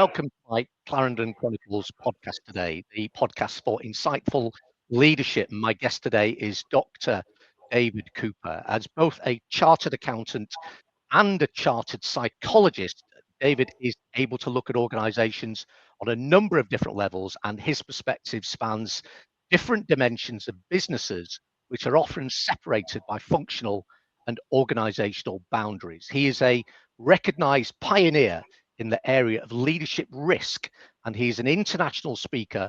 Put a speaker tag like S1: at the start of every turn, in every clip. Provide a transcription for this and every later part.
S1: welcome to my Clarendon Chronicles podcast today, the podcast for insightful leadership. My guest today is Dr. David Cooper. As both a chartered accountant and a chartered psychologist, David is able to look at organizations on a number of different levels, and his perspective spans different dimensions of businesses, which are often separated by functional and organizational boundaries. He is a recognized pioneer in the area of leadership risk, and he's an international speaker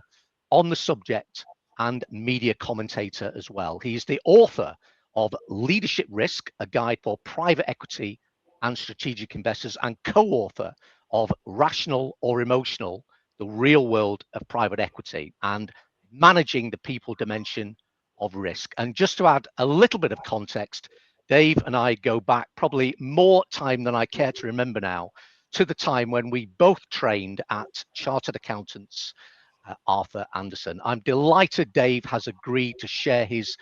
S1: on the subject and media commentator as well. He is the author of Leadership Risk, a guide for private equity and strategic investors, and co-author of Rational or Emotional, the Real World of Private Equity, and Managing the People Dimension of Risk. And just to add a little bit of context, Dave and I go back probably more time than I care to remember now, to the time when we both trained at Chartered Accountants Arthur Andersen. I'm delighted Dave has agreed to share his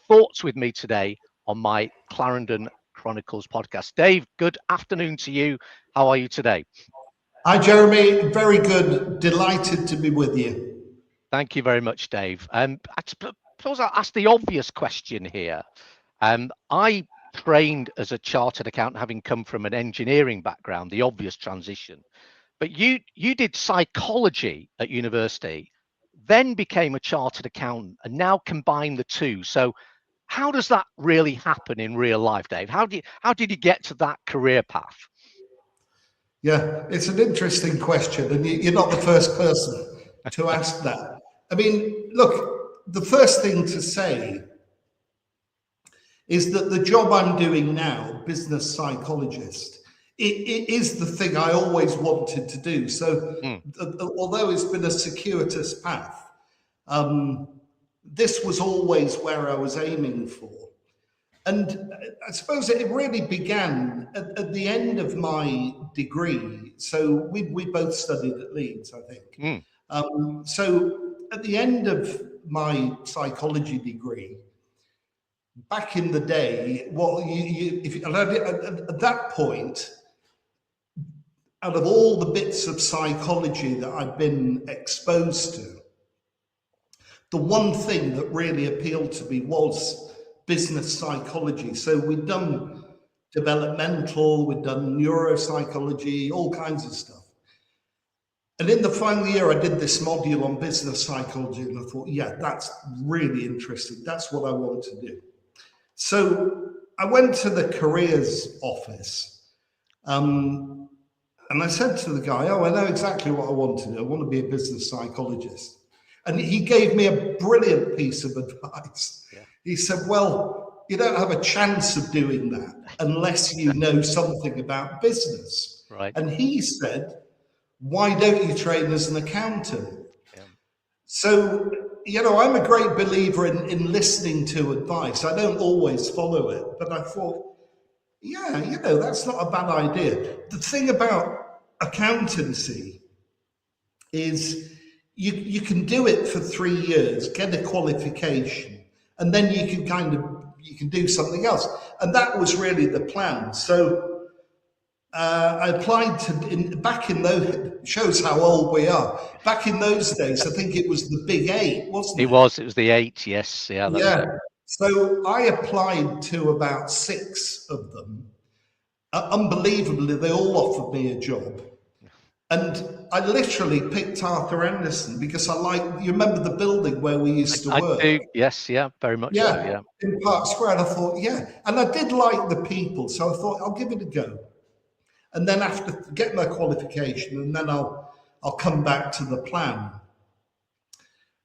S1: thoughts with me today on my Clarendon Chronicles podcast. Dave, good afternoon to you. How are you today?
S2: Hi, Jeremy. Very good. Delighted to be with you.
S1: Thank you very much, Dave. I suppose I'll ask the obvious question here. I trained as a chartered accountant, having come from an engineering background, the obvious transition. But you did psychology at university, then became a chartered accountant, and now combine the two. So how does that really happen in real life, Dave? How did you get to that career path?
S2: Yeah, it's an interesting question, and you're not the first person to ask that. I mean, look, the first thing to say is that the job I'm doing now, business psychologist, it is the thing I always wanted to do. So although it's been a circuitous path, this was always where I was aiming for. And I suppose it really began at the end of my degree. So we both studied at Leeds, I think. So at the end of my psychology degree, back in the day, at that point, out of all the bits of psychology that I'd been exposed to, the one thing that really appealed to me was business psychology. So we'd done developmental, we'd done neuropsychology, all kinds of stuff. And in the final year, I did this module on business psychology, and I thought, yeah, that's really interesting. That's what I want to do. So I went to the careers office, and I said to the guy, I know exactly what I want to do. I want to be a business psychologist. And he gave me a brilliant piece of advice. Yeah. He said, well, you don't have a chance of doing that unless you know something about business.
S1: Right.
S2: And he said, why don't you train as an accountant? Yeah. So, I'm a great believer in listening to advice. I don't always follow it, but I thought, yeah, that's not a bad idea. The thing about accountancy is you can do it for 3 years, get a qualification, and then you can do something else. And that was really the plan. So I applied back in those, shows how old we are. Back in those days, I think it was the Big 8, wasn't it?
S1: It was the 8, yes. Yeah.
S2: So I applied to about 6 of them. Unbelievably, they all offered me a job. And I literally picked Arthur Andersen because you remember the building where we used to work?
S1: I do, yes, yeah, very much so, yeah.
S2: In Park Square, and I thought, yeah. And I did like the people, so I thought, I'll give it a go. And then after get my qualification, and then I'll come back to the plan.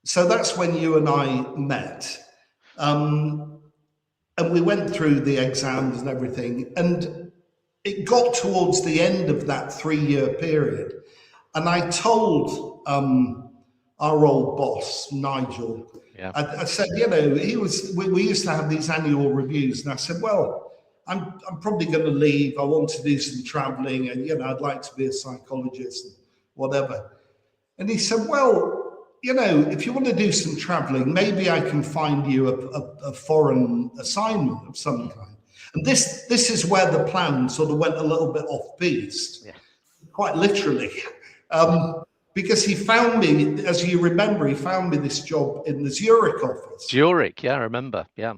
S2: So that's when you and I met. And we went through the exams and everything. And it got towards the end of that 3-year period. And I told our old boss, Nigel, yeah. I said, we used to have these annual reviews. And I said, well, I'm probably going to leave. I want to do some traveling, and I'd like to be a psychologist and whatever. And he said, well, if you want to do some traveling, maybe I can find you a foreign assignment of some kind. And this is where the plan sort of went a little bit off piste, yeah. Quite literally. because he found me, as you remember, he found me this job in the Zurich office.
S1: Zurich, yeah, I remember, yeah.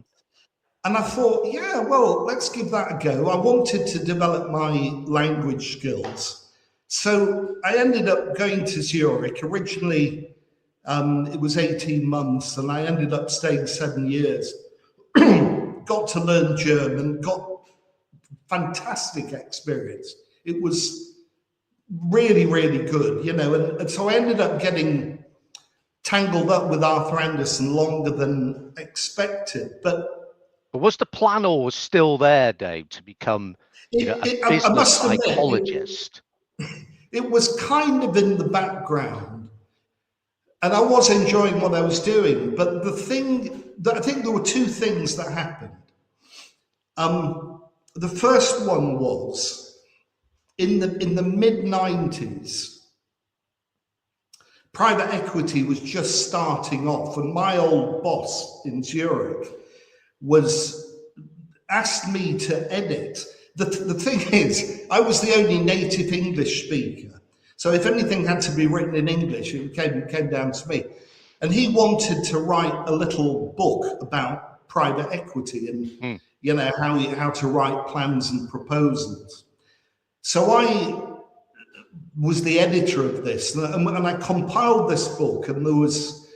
S2: And I thought, yeah, well, let's give that a go. I wanted to develop my language skills. So I ended up going to Zurich. Originally, it was 18 months, and I ended up staying 7 years. Got to learn German, got fantastic experience. It was really, really good, and so I ended up getting tangled up with Arthur Andersen longer than expected. But
S1: was the plan always still there, Dave, to become a business psychologist?
S2: It was kind of in the background, and I was enjoying what I was doing. But I think there were two things that happened. The first one was in the mid-90s, private equity was just starting off, and my old boss in Zurich asked me to edit. The thing is, I was the only native English speaker, so if anything had to be written in English, it came down to me. And he wanted to write a little book about private equity and how to write plans and proposals. So I was the editor of this, and I compiled this book, and there was,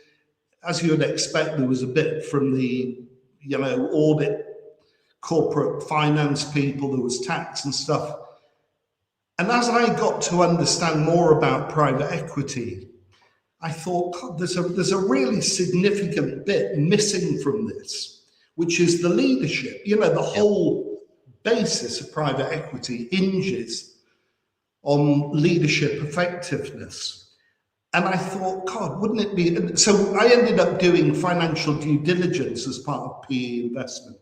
S2: as you would expect, there was a bit from the audit, corporate finance people, there was tax and stuff. And as I got to understand more about private equity, I thought, God, there's a really significant bit missing from this, which is the leadership. The whole basis of private equity hinges on leadership effectiveness. And I thought, God, wouldn't it be? So I ended up doing financial due diligence as part of PE investment.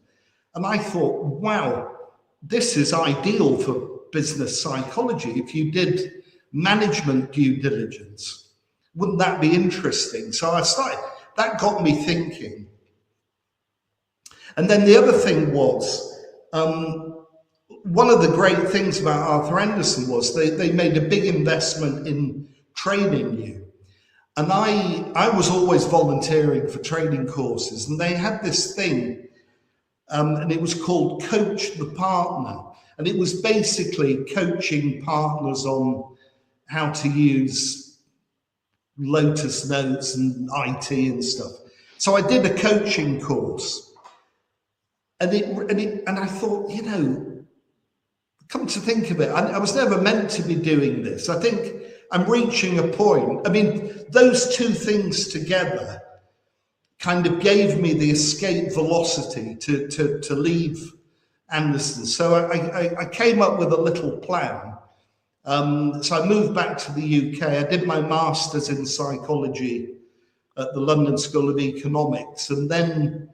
S2: And I thought, wow, this is ideal for business psychology. If you did management due diligence, wouldn't that be interesting? So that got me thinking. And then the other thing was, one of the great things about Arthur Andersen was they made a big investment in training you. And I was always volunteering for training courses, and they had this thing, and it was called Coach the Partner. And it was basically coaching partners on how to use Lotus Notes and IT and stuff. So I did a coaching course, and I thought, come to think of it, I was never meant to be doing this. I think I'm reaching a point. I mean, those two things together kind of gave me the escape velocity to leave Andersen. So I came up with a little plan. So I moved back to the UK. I did my master's in psychology at the London School of Economics, and then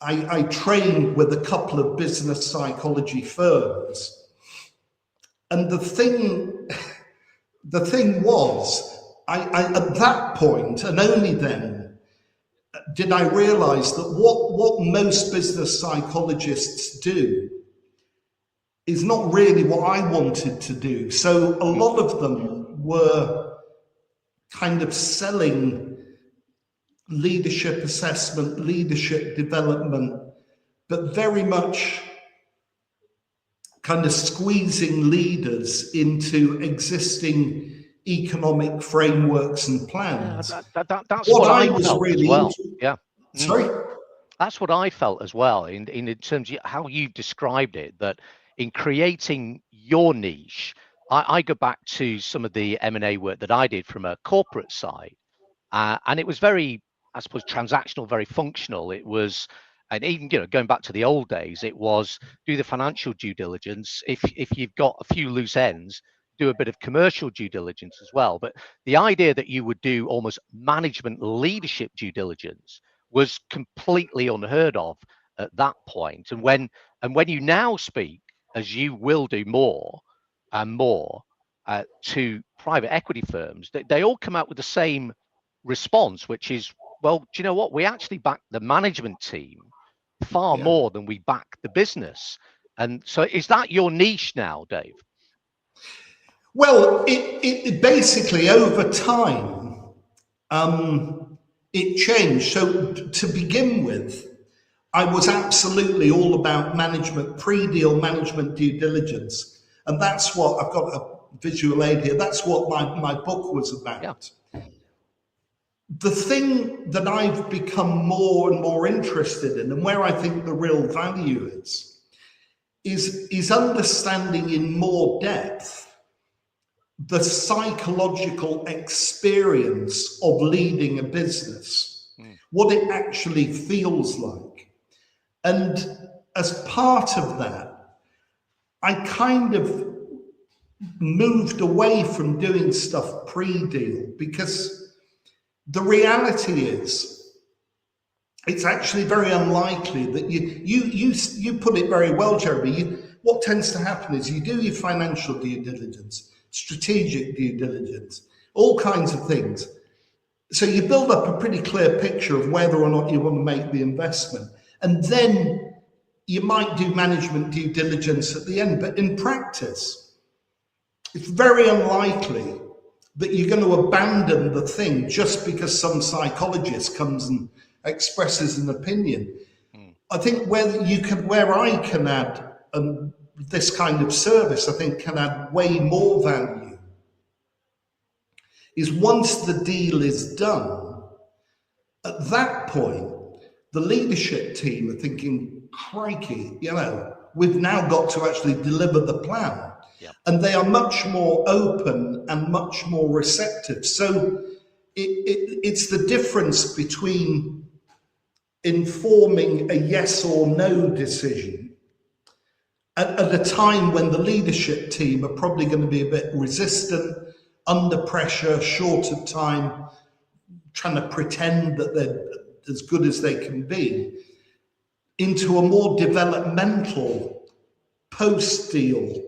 S2: I trained with a couple of business psychology firms. And the thing was, I at that point, and only then, did I realize that what most business psychologists do is not really what I wanted to do. So a lot of them were kind of selling leadership assessment, leadership development, but very much kind of squeezing leaders into existing economic frameworks and plans.
S1: That's what I felt really as well. Yeah.
S2: Sorry?
S1: That's what I felt as well in terms of how you described it, that in creating your niche, I go back to some of the M&A work that I did from a corporate side, and it was very, I suppose, transactional, very functional. It was, and even going back to the old days, it was do the financial due diligence. If you've got a few loose ends, do a bit of commercial due diligence as well. But the idea that you would do almost management leadership due diligence was completely unheard of at that point. And when you now speak, as you will do more and more, to private equity firms, they all come out with the same response, which is, well, do you know what? We actually back the management team far more than we back the business. And so is that your niche now, Dave?
S2: Well, it basically over time, it changed. So to begin with, I was absolutely all about management, pre-deal management due diligence. And that's what, I've got a visual aid here, that's what my book was about.
S1: Yeah.
S2: The thing that I've become more and more interested in, and where I think the real value is understanding in more depth the psychological experience of leading a business, what it actually feels like. And as part of that, I kind of moved away from doing stuff pre-deal, because the reality is it's actually very unlikely that you put it very well, Jeremy. What tends to happen is you do your financial due diligence, strategic due diligence, all kinds of things. So you build up a pretty clear picture of whether or not you want to make the investment. And then you might do management due diligence at the end. But in practice, it's very unlikely that you're going to abandon the thing just because some psychologist comes and expresses an opinion. I think where I can add, and this kind of service, I think, can add way more value, is once the deal is done, at that point, the leadership team are thinking, crikey, we've now got to actually deliver the plan.
S1: Yep.
S2: And they are much more open and much more receptive. So it's the difference between informing a yes or no decision at a time when the leadership team are probably going to be a bit resistant, under pressure, short of time, trying to pretend that they're as good as they can be, into a more developmental, post-deal,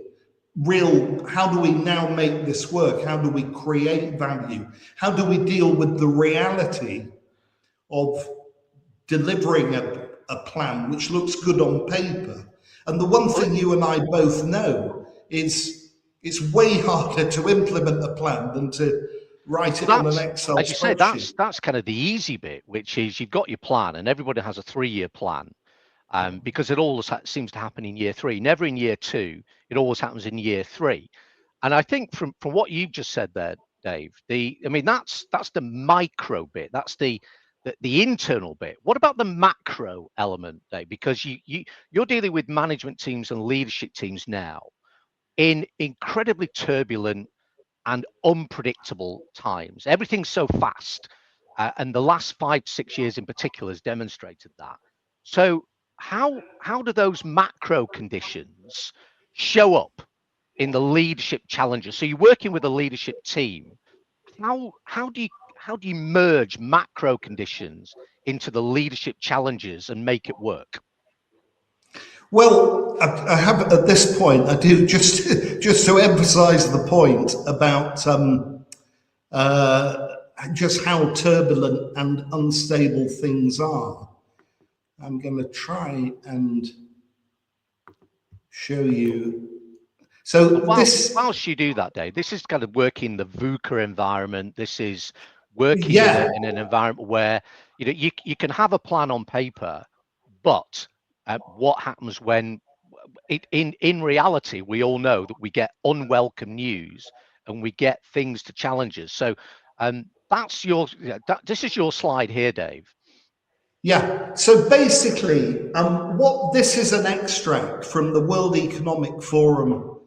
S2: real, how do we now make this work? How do we create value? How do we deal with the reality of delivering a plan which looks good on paper? And the one thing you and I both know is it's way harder to implement a plan than to write it on an Excel spreadsheet.
S1: As you say, that's kind of the easy bit, which is you've got your plan, and everybody has a 3-year plan, because it always seems to happen in year 3, never in year 2. It always happens in year 3. And I think from what you've just said there, Dave, that's the micro bit, that's the internal bit. What about the macro element, Dave? Because you're dealing with management teams and leadership teams now in incredibly turbulent and unpredictable times. Everything's so fast, and the last 5-6 years in particular has demonstrated that. So how do those macro conditions show up in the leadership challenges? So you're working with a leadership team. How do you merge macro conditions into the leadership challenges and make it work?
S2: Well, I have at this point, I do just to emphasize the point about just how turbulent and unstable things are. I'm going to try and show you. So
S1: whilst you do that, Dave, this is kind of working the VUCA environment. This is working in an environment where you can have a plan on paper, but what happens when in reality we all know that we get unwelcome news and we get things to challenge us. So this is your slide here, Dave.
S2: Yeah, so basically what this is an extract from the World Economic Forum.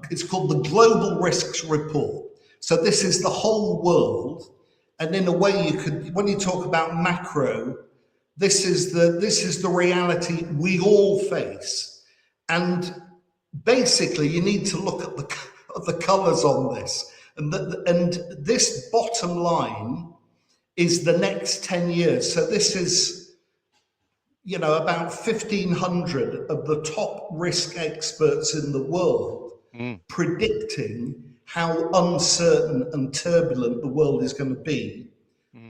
S2: It's called the Global Risks Report. So this is the whole world, and in a way you could, when you talk about macro, this is the reality we all face. And basically you need to look at the colors on this, and this bottom line is the next 10 years. So this is about 1,500 of the top risk experts in the world predicting how uncertain and turbulent the world is going to be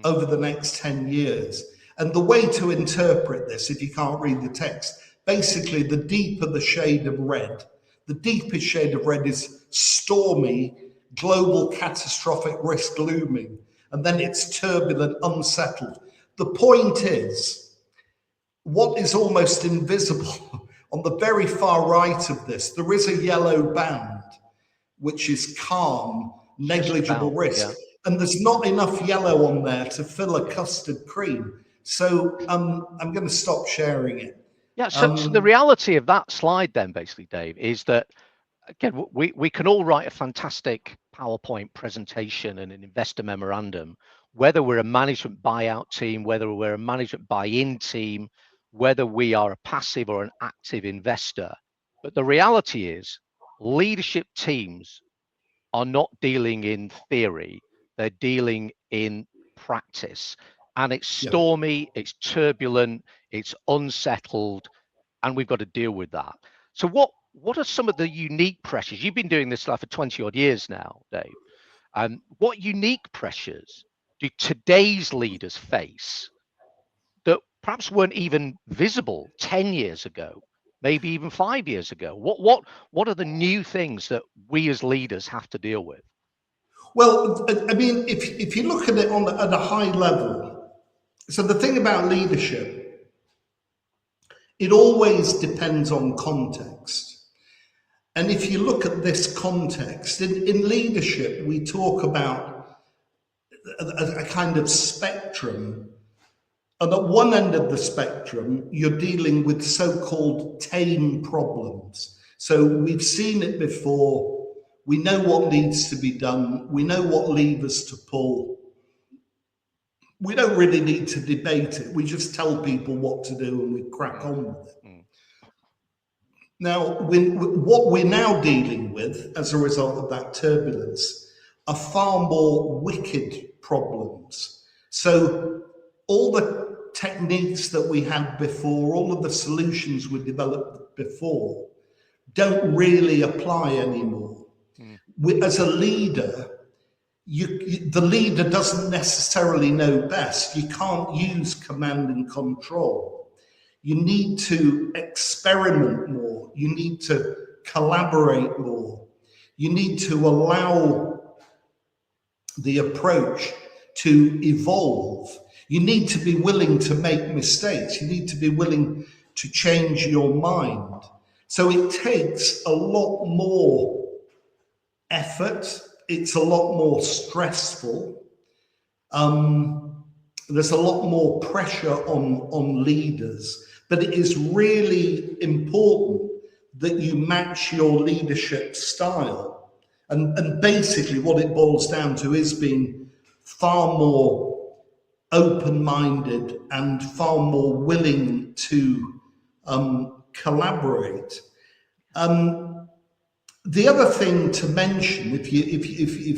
S2: over the next 10 years. And the way to interpret this, if you can't read the text, basically the deeper the shade of red, The deepest shade of red is stormy, global catastrophic risk looming. And then it's turbulent, unsettled. The point is, what is almost invisible on the very far right of this, there is a yellow band, which is calm, negligible risk. Yeah. And there's not enough yellow on there to fill a custard cream. So I'm going to stop sharing it.
S1: Yeah, so the reality of that slide then, basically, Dave, is that, again, we can all write a fantastic PowerPoint presentation and an investor memorandum, whether we're a management buyout team, whether we're a management buy-in team, whether we are a passive or an active investor. But the reality is, leadership teams are not dealing in theory, they're dealing in practice. And it's stormy, it's turbulent, it's unsettled, and we've got to deal with that. So what are some of the unique pressures? You've been doing this stuff for 20 odd years now, Dave. What unique pressures do today's leaders face that perhaps weren't even visible 10 years ago, maybe even 5 years ago? What are the new things that we as leaders have to deal with?
S2: Well, I mean, if you look at it at a high level, so the thing about leadership, it always depends on context. And if you look at this context, in leadership, we talk about a kind of spectrum. And at one end of the spectrum, you're dealing with so-called tame problems. So we've seen it before. We know what needs to be done. We know what levers to pull. We don't really need to debate it. We just tell people what to do and we crack on with it. Now, what we're now dealing with as a result of that turbulence are far more wicked problems. So all the techniques that we had before, all of the solutions we developed before, don't really apply anymore. As a leader, the leader doesn't necessarily know best. You can't use command and control. You need to experiment more. You need to collaborate more. You need to allow the approach to evolve. You need to be willing to make mistakes. You need to be willing to change your mind. So it takes a lot more effort. It's a lot more stressful. There's a lot more pressure on leaders, but it is really important that you match your leadership style. And basically what it boils down to is being far more open-minded and far more willing to collaborate. The other thing to mention, if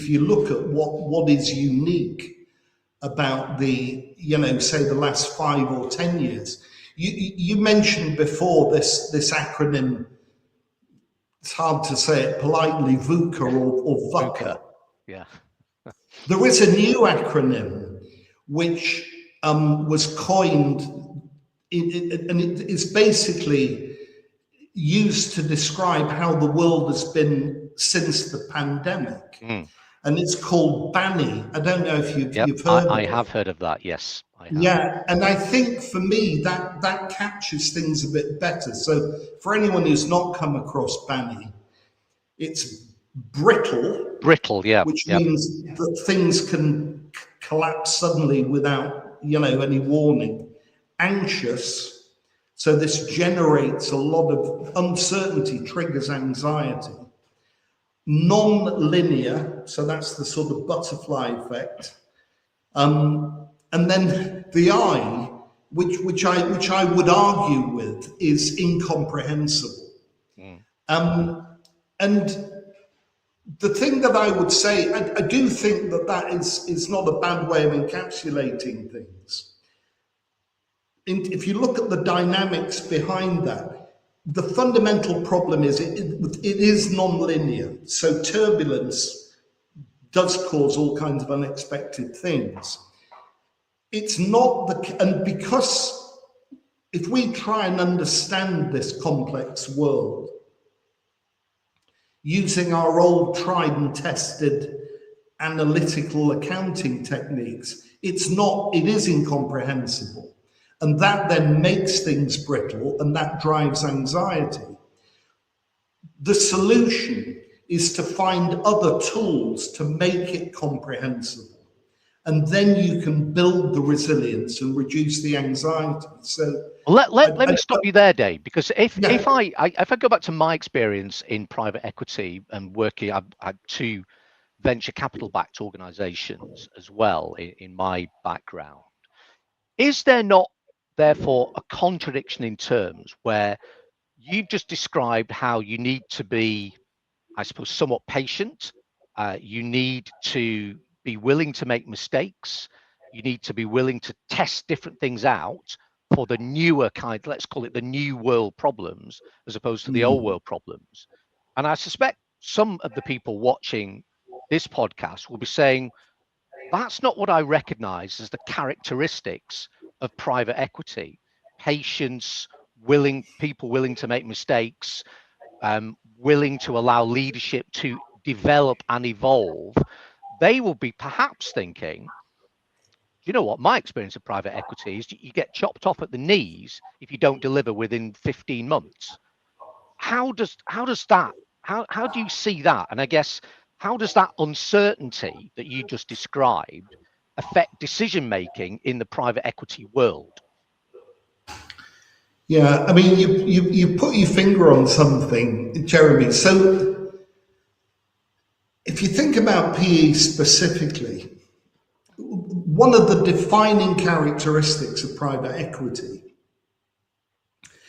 S2: you look at what is unique about the, say the last 5 or 10 years, you mentioned before this acronym. It's hard to say it politely, VUCA or VUCA.
S1: Yeah.
S2: There is a new acronym which was coined, and it is basically used to describe how the world has been since the pandemic. And it's called BANI. I don't know if you've heard of it.
S1: I have heard of that, yes. I have.
S2: Yeah, and I think for me that captures things a bit better. So for anyone who's not come across BANI, it's brittle.
S1: Brittle, yeah.
S2: Which means that things can collapse suddenly without, any warning. Anxious. So this generates a lot of uncertainty, triggers anxiety. Non-linear, so that's the sort of butterfly effect. And then the I, which I would argue with, is incomprehensible. And the thing that I would say, I do think that is not a bad way of encapsulating things. If you look at the dynamics behind that, the fundamental problem is it is non-linear. So turbulence does cause all kinds of unexpected things. It's not and because if we try and understand this complex world, using our old tried and tested analytical accounting techniques, it is incomprehensible. And that then makes things brittle, and that drives anxiety. The solution is to find other tools to make it comprehensible. And then you can build the resilience and reduce the anxiety. So
S1: let me stop you there, Dave, because if I go back to my experience in private equity and working, I've had 2 venture capital backed organizations as well in my background. Is there not therefore a contradiction in terms where you've just described how you need to be, I suppose, somewhat patient, you need to be willing to make mistakes, you need to be willing to test different things out for the newer kind, let's call it the new world problems, as opposed to the old world problems. And I suspect some of the people watching this podcast will be saying, that's not what I recognize as the characteristics of private equity. Patience, people willing to make mistakes, willing to allow leadership to develop and evolve. They will be perhaps thinking, you know what, my experience of private equity is you get chopped off at the knees if you don't deliver within 15 months. How do you see that? And I guess, how does that uncertainty that you just described affect decision making in the private equity world?
S2: Yeah, I mean, you put your finger on something, Jeremy. So if you think about PE specifically, one of the defining characteristics of private equity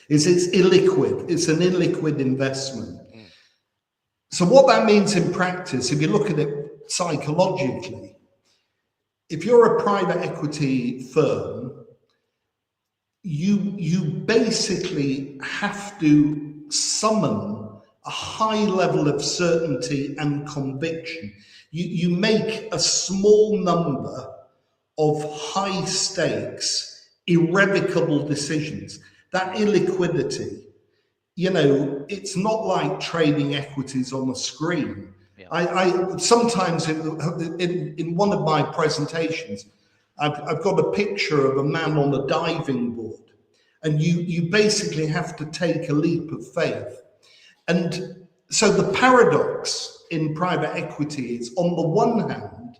S2: is it's illiquid. It's an illiquid investment. So what that means in practice, if you look at it psychologically, if you're a private equity firm, you basically have to summon a high level of certainty and conviction. You make a small number of high stakes, irrevocable decisions. That illiquidity, it's not like trading equities on a screen. Yeah. I sometimes in one of my presentations, I've got a picture of a man on a diving board, and you basically have to take a leap of faith. And so the paradox in private equity is, on the one hand,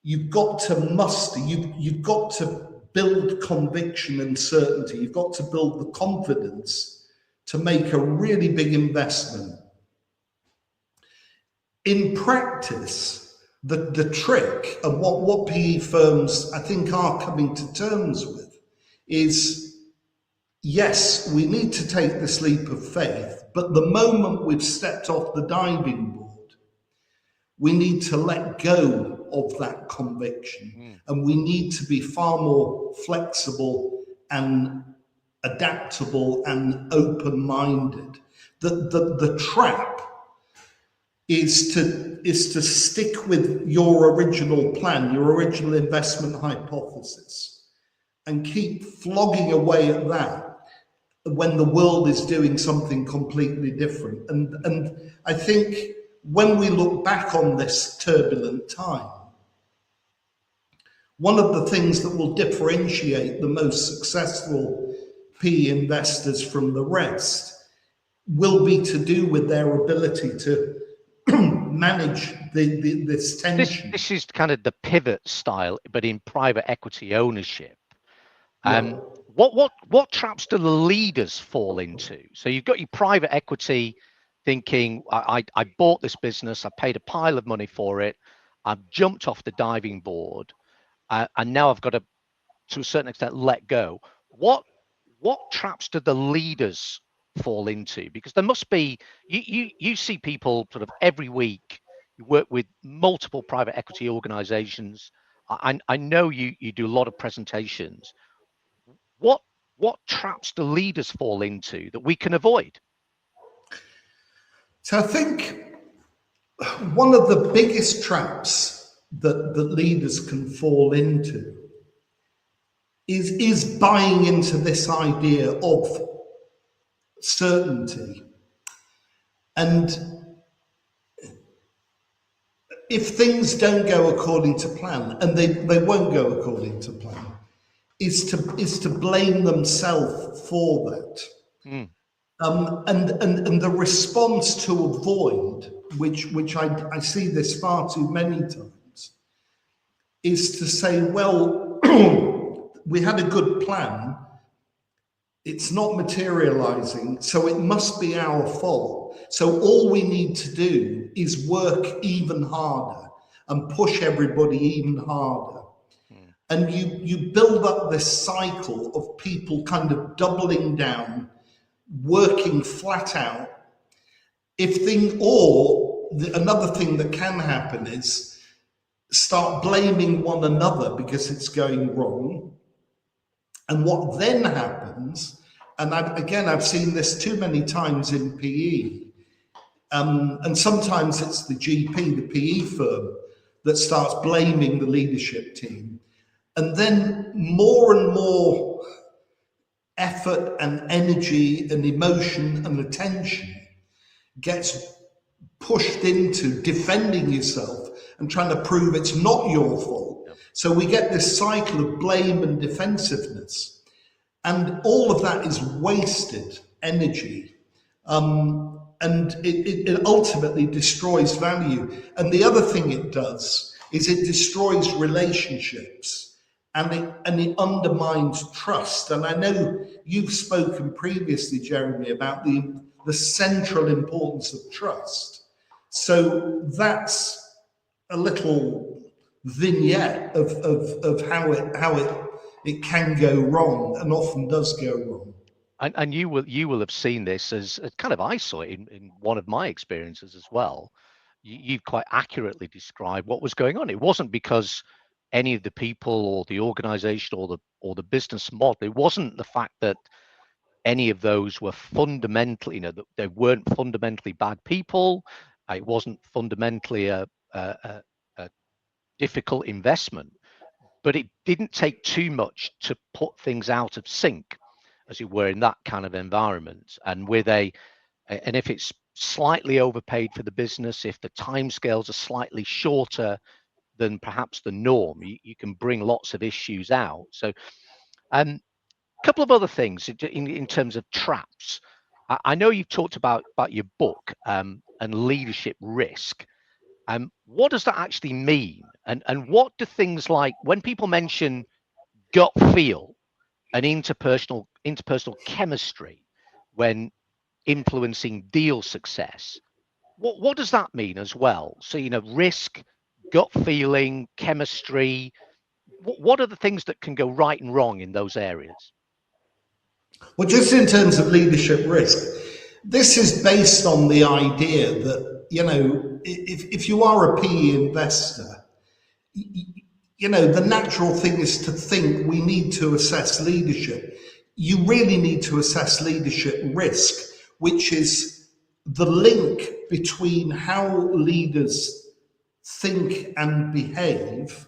S2: you've got to muster, you've got to build conviction and certainty, you've got to build the confidence to make a really big investment. In practice, the trick, and what PE firms I think are coming to terms with, is yes, we need to take this leap of faith, but the moment we've stepped off the diving board, we need to let go of that conviction, and we need to be far more flexible and adaptable and open-minded. The trap is to stick with your original plan, your original investment hypothesis, and keep flogging away at that when the world is doing something completely different. And I think when we look back on this turbulent time, one of the things that will differentiate the most successful PE investors from the rest will be to do with their ability to manage this tension.
S1: This is kind of the pivot style, but in private equity ownership. What traps do the leaders fall into? So you've got your private equity thinking, I bought this business, I paid a pile of money for it, I've jumped off the diving board, and now I've got to a certain extent, let go. What traps do the leaders fall into? Because there must be, you see people sort of every week, you work with multiple private equity organizations. I know you do a lot of presentations. What traps do leaders fall into that we can avoid?
S2: So I think one of the biggest traps that leaders can fall into is buying into this idea of certainty. And if things don't go according to plan, and they won't go according to plan, is to blame themselves for that.
S1: Mm.
S2: And the response to avoid, which I see this far too many times, is to say, well, we had a good plan, it's not materializing, so it must be our fault. So all we need to do is work even harder and push everybody even harder. Mm. And you build up this cycle of people kind of doubling down, working flat out. Another thing that can happen is start blaming one another because it's going wrong. And what then happens, and I've seen this too many times in PE, and sometimes it's the GP, the PE firm, that starts blaming the leadership team. And then more and more effort and energy and emotion and attention gets pushed into defending yourself and trying to prove it's not your fault. Yep. So we get this cycle of blame and defensiveness, and all of that is wasted energy, and it ultimately destroys value. And the other thing it does is it destroys relationships, and it undermines trust. And I know you've spoken previously, Jeremy, about the central importance of trust. So that's a little vignette of how it can go wrong, and often does go wrong.
S1: And you will have seen this as kind of, I saw it in one of my experiences as well. You quite accurately described what was going on. It wasn't because any of the people or the organization or the business model. It wasn't the fact that any of those were fundamentally, that they weren't fundamentally bad people. It wasn't fundamentally a difficult investment, but it didn't take too much to put things out of sync, as it were, in that kind of environment. And if it's slightly overpaid for the business, if the timescales are slightly shorter than perhaps the norm, you can bring lots of issues out. So a couple of other things in terms of traps. I know you've talked about your book and leadership risk. What does that actually mean? And what do things like, when people mention gut feel and interpersonal chemistry when influencing deal success, what does that mean as well? So, risk, gut feeling, chemistry, what are the things that can go right and wrong in those areas?
S2: Well, just in terms of leadership risk, this is based on the idea that, if you are a PE investor, the natural thing is to think we need to assess leadership. You really need to assess leadership risk, which is the link between how leaders think and behave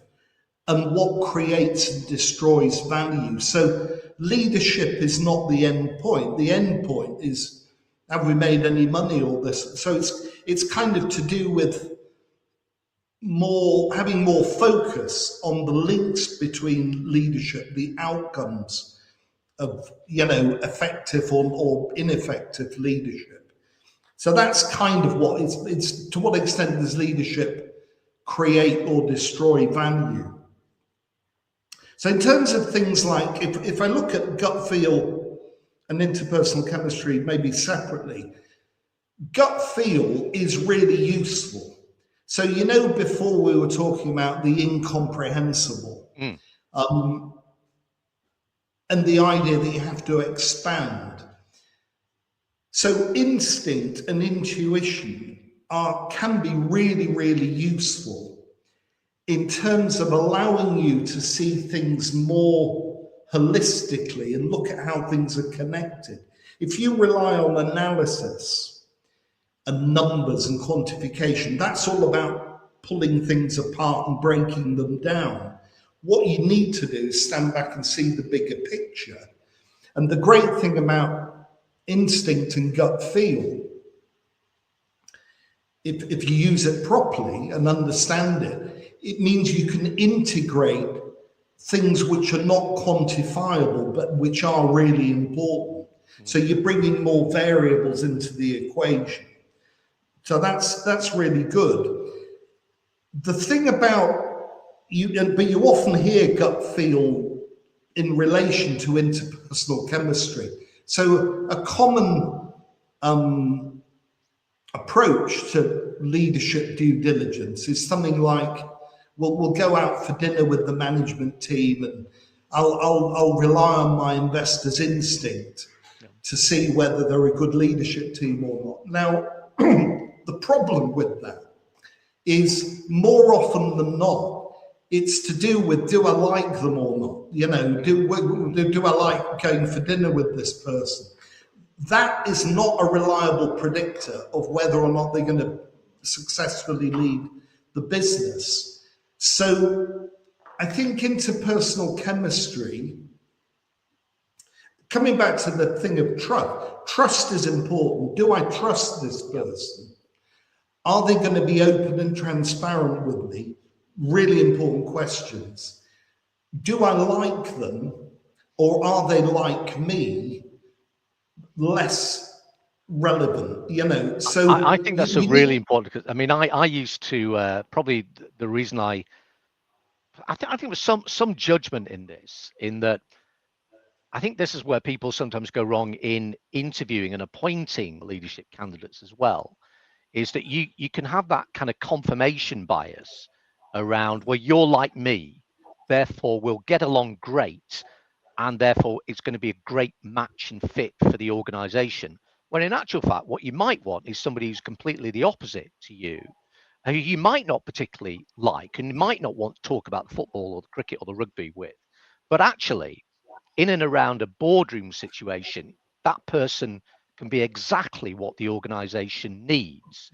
S2: and what creates and destroys value. So leadership is not the end point. The end point is, have we made any money or this? So it's kind of to do with having more focus on the links between leadership, the outcomes of effective or ineffective leadership. So that's kind of what it's to what extent does leadership create or destroy value. So in terms of things like, if I look at gut feel and interpersonal chemistry maybe separately, gut feel is really useful. So, before we were talking about the incomprehensible, and the idea that you have to expand. So instinct and intuition can be really, really useful in terms of allowing you to see things more holistically and look at how things are connected. If you rely on analysis and numbers and quantification, that's all about pulling things apart and breaking them down. What you need to do is stand back and see the bigger picture. And the great thing about instinct and gut feel if you use it properly and understand it, it means you can integrate things which are not quantifiable, but which are really important. So you're bringing more variables into the equation. So that's really good. The thing about you, but you often hear gut feel in relation to interpersonal chemistry. So a common approach to leadership due diligence is something like, we'll go out for dinner with the management team, and I'll rely on my investor's instinct to see whether they're a good leadership team or not. Now, the problem with that is more often than not, it's to do with, do I like them or not? You know, do I like going for dinner with this person? That is not a reliable predictor of whether or not they're going to successfully lead the business. So I think interpersonal chemistry, coming back to the thing of trust is important. Do I trust this person? Are they going to be open and transparent with me? Really important questions. Do I like them, or are they like me? Less relevant, you know. So
S1: I think that's a really important, because I mean, I used to probably the reason I think there was some judgment in this, in that I think this is where people sometimes go wrong in interviewing and appointing leadership candidates as well, is that you can have that kind of confirmation bias around, well, you're like me, therefore we'll get along great, and therefore it's going to be a great match and fit for the organization. When in actual fact, what you might want is somebody who's completely the opposite to you, who you might not particularly like, and you might not want to talk about the football or the cricket or the rugby with. But actually, in and around a boardroom situation, that person can be exactly what the organization needs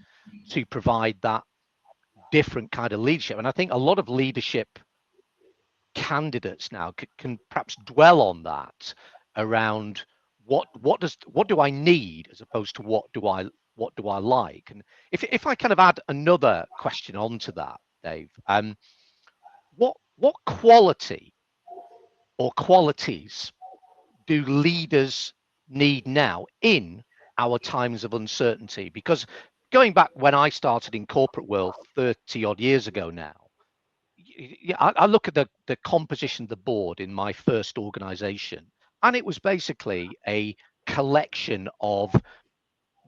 S1: to provide that different kind of leadership. And I think a lot of leadership candidates now can perhaps dwell on that, around what do I need, as opposed to what do I like. And if I kind of add another question onto that, Dave, what quality or qualities do leaders need now in our times of uncertainty? Because going back when I started in corporate world 30 odd years ago now, I look at the composition of the board in my first organization, and it was basically a collection of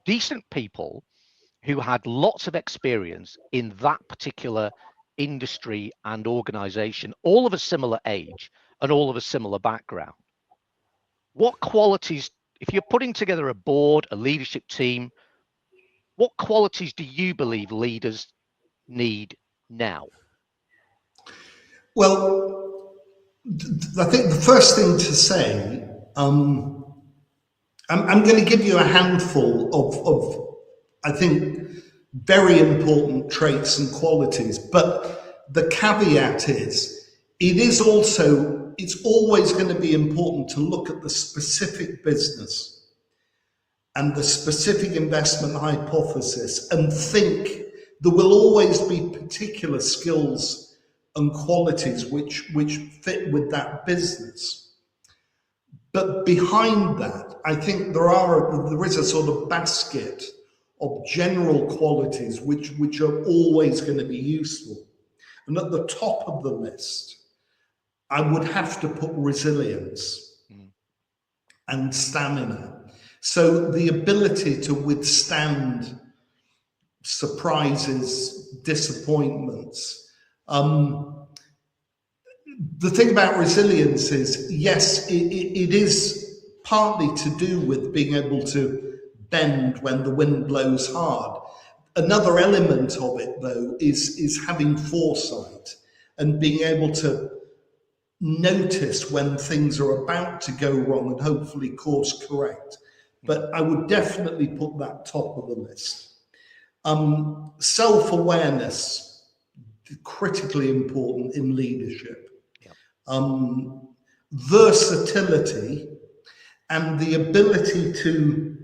S1: decent people who had lots of experience in that particular industry and organization, all of a similar age and all of a similar background. What qualities, if you're putting together a board, a leadership team, what qualities do you believe leaders need now?
S2: Well, I think the first thing to say, I'm going to give you a handful of I think, very important traits and qualities. But the caveat is, it's always going to be important to look at the specific business and the specific investment hypothesis, and think there will always be particular skills and qualities which fit with that business. But behind that, I think there is a sort of basket of general qualities which are always going to be useful. And at the top of the list, I would have to put resilience and stamina. So the ability to withstand surprises, disappointments. The thing about resilience is, yes, it is partly to do with being able to bend when the wind blows hard. Another element of it, though, is having foresight and being able to notice when things are about to go wrong and hopefully course correct. But I would definitely put that top of the list. Self-awareness, critically important in leadership. Versatility and the ability to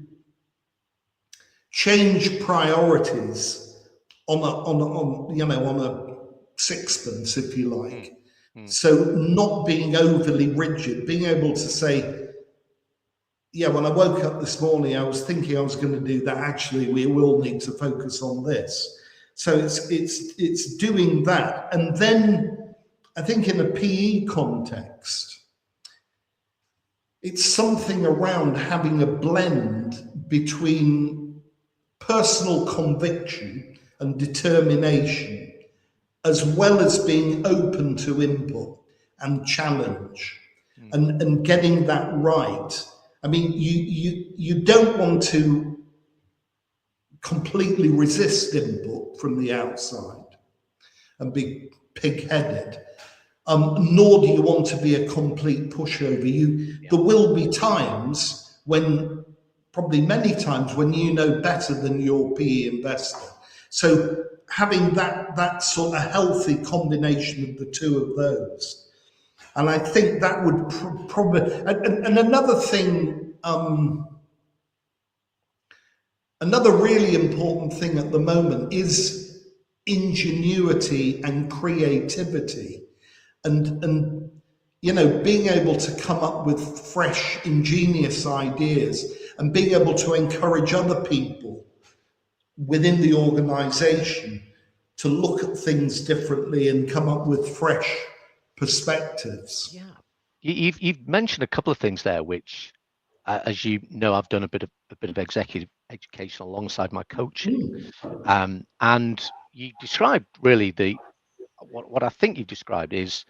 S2: change priorities on a sixpence, if you like.
S1: Mm.
S2: So not being overly rigid, being able to say, yeah, when I woke up this morning, I was thinking I was going to do that. Actually, we will need to focus on this. So it's doing that. And then I think in a PE context, it's something around having a blend between personal conviction and determination, as well as being open to input and challenge, and getting that right. I mean, you don't want to completely resist input from the outside and be pig-headed, nor do you want to be a complete pushover. There will be times when, probably many times, when you know better than your PE investor. So having that sort of healthy combination of the two of those. And I think that would probably, and another thing, another really important thing at the moment is ingenuity and creativity, and being able to come up with fresh, ingenious ideas, and being able to encourage other people within the organisation to look at things differently and come up with fresh perspectives.
S1: Yeah, you've mentioned a couple of things there, which, as you know, I've done a bit of executive education alongside my coaching, and you described really what I think you described is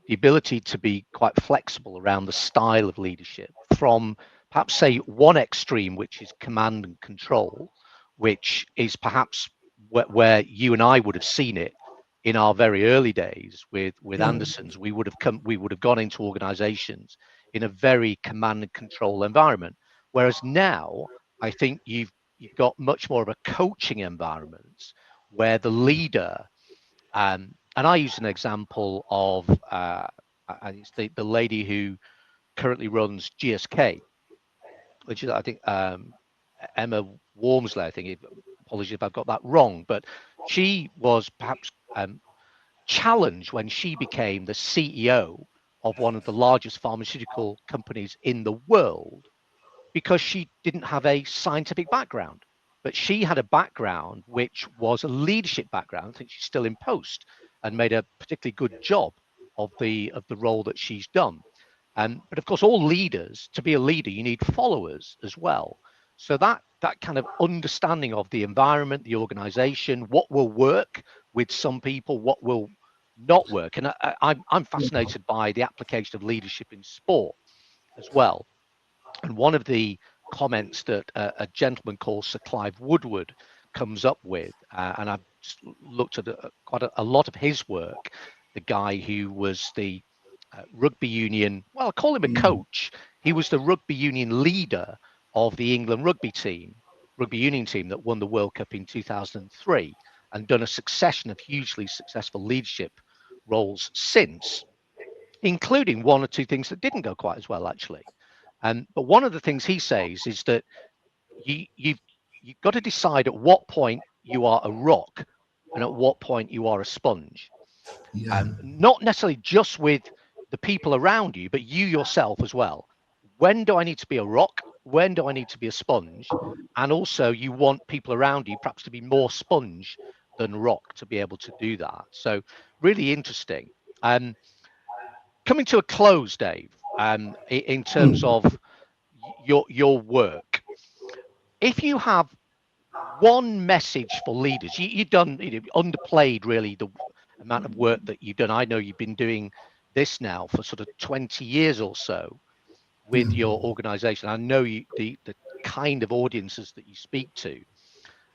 S1: the ability to be quite flexible around the style of leadership, from perhaps say one extreme, which is command and control, which is perhaps where you and I would have seen it in our very early days with Anderson's. We would have gone into organizations in a very command and control environment, whereas now I think you've got much more of a coaching environment where the leader, and I use an example of it's the lady who currently runs GSK, which is, I think, Emma Wormsley, I think. Apologies if I've got that wrong, but she was perhaps challenged when she became the CEO of one of the largest pharmaceutical companies in the world, because she didn't have a scientific background, but she had a background which was a leadership background. I think she's still in post and made a particularly good job of the role that she's done. But of course, all leaders, to be a leader, you need followers as well. So that kind of understanding of the environment, the organization, what will work with some people, what will not work. And I'm fascinated by the application of leadership in sport as well. And one of the comments that a gentleman called Sir Clive Woodward comes up with, and I've looked at quite a lot of his work, the guy who was the rugby union, well, I call him a coach. He was the rugby union leader of the England rugby union team that won the World Cup in 2003, and done a succession of hugely successful leadership roles since, including one or two things that didn't go quite as well, actually. But one of the things he says is that you've got to decide at what point you are a rock and at what point you are a sponge. Not necessarily just with the people around you, but you yourself as well. When do I need to be a rock? When do I need to be a sponge? And also, you want people around you perhaps to be more sponge than rock to be able to do that. So really interesting. Coming to a close, Dave, in terms of your work, if you have one message for leaders, you've done, underplayed really the amount of work that you've done. I know you've been doing this now for sort of 20 years or so with your organization. I know the kind of audiences that you speak to.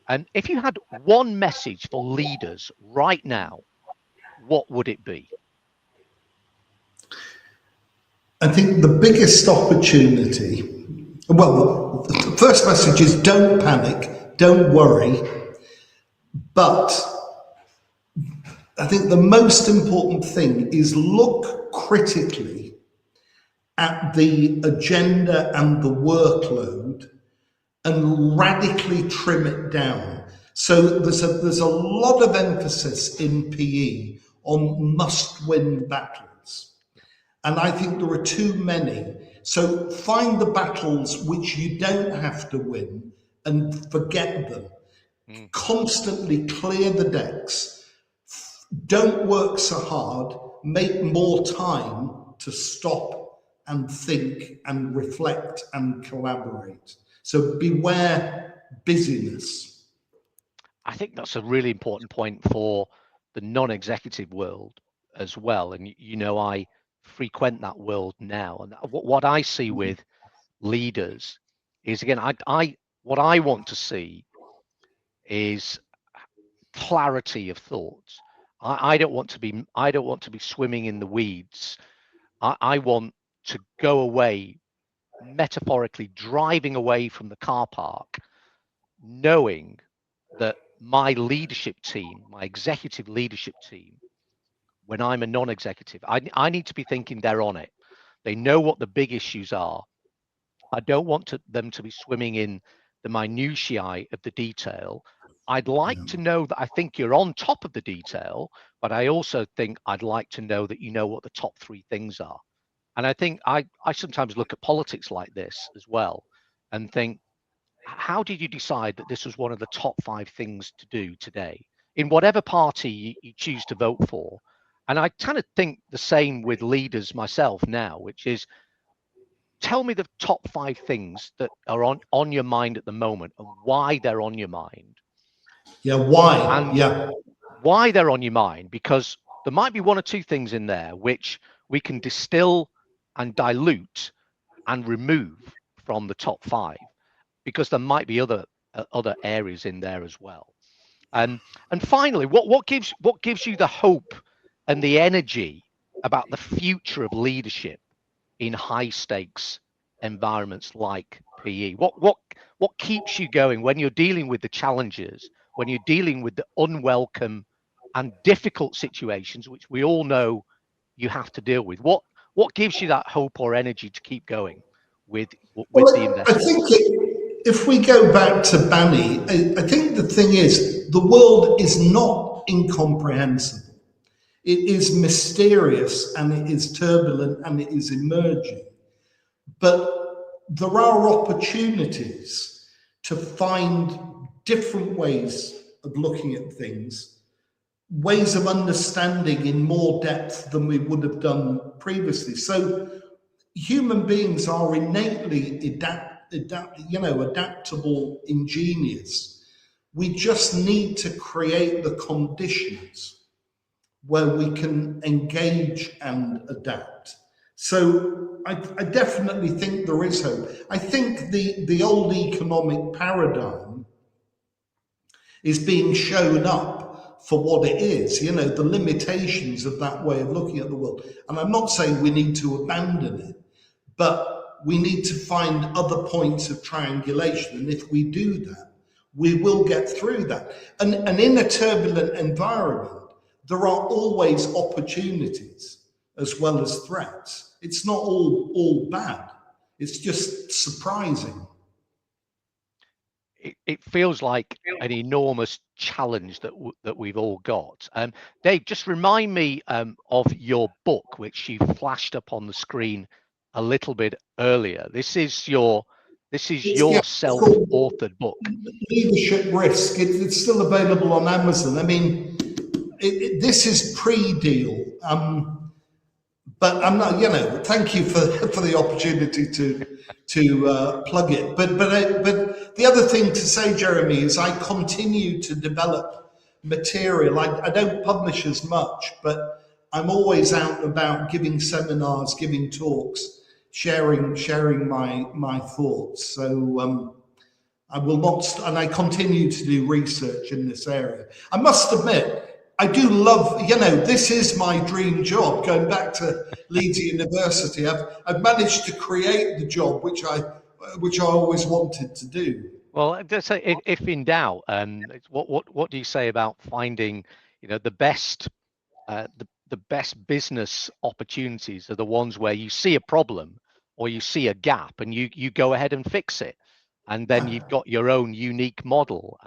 S1: And if you had one message for leaders right now, what would it be?
S2: I think the biggest opportunity, well, the first message is don't panic, don't worry. But I think the most important thing is look critically at the agenda and the workload and radically trim it down. So there's a lot of emphasis in PE on must-win battles, and I think there are too many. So find the battles which you don't have to win and forget them. Constantly clear the decks. Don't work so hard. Make more time to stop and think and reflect and collaborate. So beware busyness.
S1: I think that's a really important point for the non-executive world as well. And I frequent that world now, and what I see with leaders is, again, I what I want to see is clarity of thoughts. I don't want to be swimming in the weeds. I want to go away, metaphorically driving away from the car park, knowing that my leadership team, my executive leadership team, when I'm a non-executive, I need to be thinking they're on it. They know what the big issues are. I don't want them to be swimming in the minutiae of the detail. I'd like to know that I think you're on top of the detail, but I also think I'd like to know that you know what the top three things are. And I think I sometimes look at politics like this as well and think, how did you decide that this was one of the top 5 things to do today in whatever party you choose to vote for? And I kind of think the same with leaders myself now, which is, tell me the top 5 things that are on your mind at the moment and why they're on your mind.
S2: Yeah, why?
S1: And
S2: yeah.
S1: Why they're on your mind, because there might be 1 or 2 things in there which we can distill and dilute and remove from the top 5, because there might be other areas in there as well. And finally, what gives you the hope and the energy about the future of leadership in high stakes environments like PE? What keeps you going when you're dealing with the challenges, when you're dealing with the unwelcome and difficult situations, which we all know you have to deal with? What gives you that hope or energy to keep going with the
S2: I
S1: investment?
S2: think if we go back to Banny, I think the thing is, the world is not incomprehensible. It is mysterious and it is turbulent and it is emerging. But there are opportunities to find different ways of looking at things, ways of understanding in more depth than we would have done previously. So human beings are innately adaptable, ingenious. We just need to create the conditions where we can engage and adapt. So I definitely think there is hope. I think the old economic paradigm is being shown up for what it is, the limitations of that way of looking at the world. And I'm not saying we need to abandon it, but we need to find other points of triangulation. And if we do that, we will get through that. And in a turbulent environment, there are always opportunities as well as threats. It's not all bad. It's just surprising.
S1: It feels like an enormous challenge that we've all got. Dave, just remind me of your book, which you flashed up on the screen a little bit earlier. This is your self-authored book.
S2: Leadership Risk. It's still available on Amazon. I mean, this is pre-deal, but I'm not. Thank you for the opportunity to plug it. But the other thing to say, Jeremy, is I continue to develop material. I don't publish as much, but I'm always out and about giving seminars, giving talks, sharing my thoughts. So I will not, and I continue to do research in this area. I must admit, I do love, this is my dream job. Going back to Leeds University, I've managed to create the job which I always wanted to do.
S1: Well, if in doubt, what do you say about finding, the best the best business opportunities are the ones where you see a problem or you see a gap and you go ahead and fix it, and then you've got your own unique model.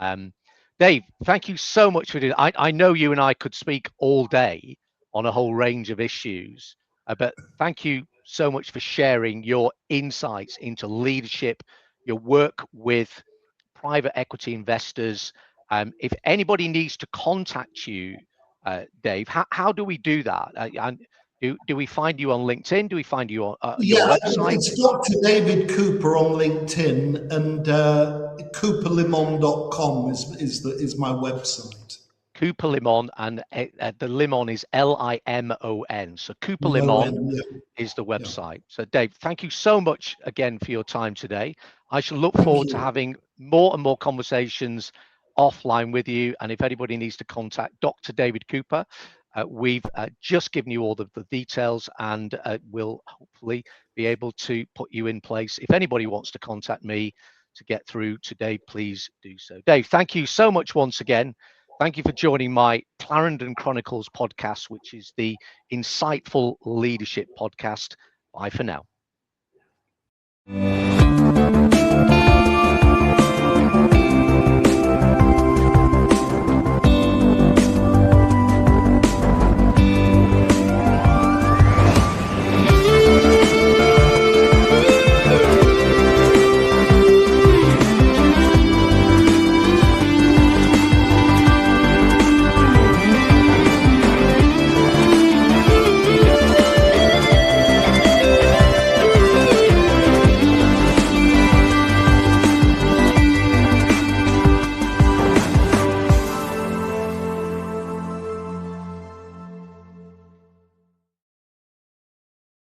S1: Dave, thank you so much for doing. I know you and I could speak all day on a whole range of issues, but thank you so much for sharing your insights into leadership, your work with private equity investors. If anybody needs to contact you, Dave, how do we do that? And do we find you on LinkedIn? Do we find you on your
S2: Yeah,
S1: website?
S2: it's Dr. David Cooper on LinkedIn, and cooperlimon.com is my website.
S1: Cooper Limon, and the Limon is Limon. So Cooper Limon
S2: Moen,
S1: is the
S2: yeah.
S1: website. So Dave, thank you so much again for your time today. I shall look
S2: Thank
S1: forward to
S2: you.
S1: having more and more conversations offline with you. And if anybody needs to contact Dr. David Cooper, we've just given you all the details, and we'll hopefully be able to put you in place. If anybody wants to contact me to get through today, please do so. Dave, thank you so much once again. Thank you for joining my Clarendon Chronicles podcast, which is the Insightful Leadership Podcast. Bye for now.